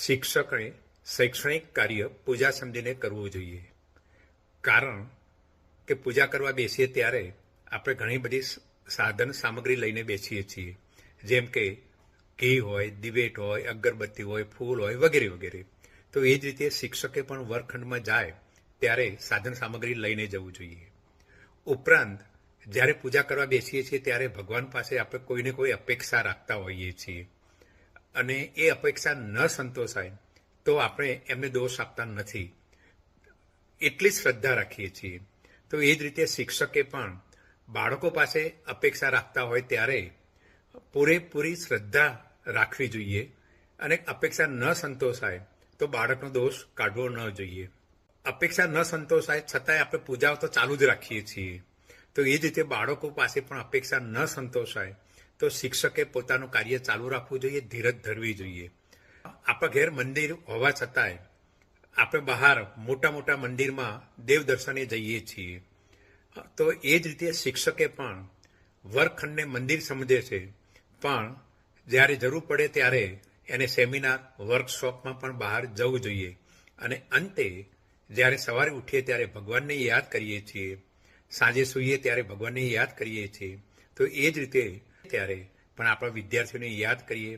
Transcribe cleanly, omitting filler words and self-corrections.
શિક્ષકે શૈક્ષણિક કાર્ય પૂજા સમજીને કરવું જોઈએ. કારણ કે પૂજા કરવા બેસીએ ત્યારે આપણે ઘણી બધી સાધન સામગ્રી લઈને બેસીએ છીએ, જેમ કે ઘી હોય, દિવેટ હોય, અગરબત્તી હોય, ફૂલ હોય, વગેરે વગેરે. તો એ જ રીતે શિક્ષકે પણ વર્ગખંડમાં જાય ત્યારે સાધન સામગ્રી લઈને જવું જોઈએ. ઉપરાંત જ્યારે પૂજા કરવા બેસીએ છીએ ત્યારે ભગવાન પાસે આપણે કોઈને કોઈ અપેક્ષા રાખતા હોઈએ છીએ, અને એ અપેક્ષા ન સંતોષાય તો આપણે એમને દોષ આપતા નથી, એટલી જ શ્રદ્ધા રાખીએ છીએ. તો એ જ રીતે શિક્ષકે પણ બાળકો પાસે અપેક્ષા રાખતા હોય ત્યારે પૂરેપૂરી શ્રદ્ધા રાખવી જોઈએ, અને અપેક્ષા ન સંતોષાય તો બાળકનો દોષ કાઢવો ન જોઈએ. અપેક્ષા ન સંતોષાય છતાંય આપણે પૂજાઓ તો ચાલુ જ રાખીએ છીએ. તો એ જ રીતે બાળકો પાસે પણ અપેક્ષા ન સંતોષાય તો શિક્ષકે પોતાનું કાર્ય ચાલુ રાખવું જોઈએ, ધીરજ ધરવી જોઈએ. આપણા ઘેર મંદિર હોવા છતાંય આપણે બહાર મોટા મોટા મંદિરમાં દેવ દર્શને જઈએ છીએ. તો એ જ રીતે શિક્ષકે પણ વર્ગખંડને મંદિર સમજે છે, પણ જ્યારે જરૂર પડે ત્યારે એને સેમિનાર, વર્કશોપમાં પણ બહાર જવું જોઈએ. અને અંતે જ્યારે સવારે ઉઠીએ ત્યારે ભગવાનને યાદ કરીએ છીએ, સાંજે સૂઈએ ત્યારે ભગવાનને યાદ કરીએ છીએ. તો એ જ રીતે ત્યારે પણ આપણા વિદ્યાર્થીઓને યાદ કરીએ,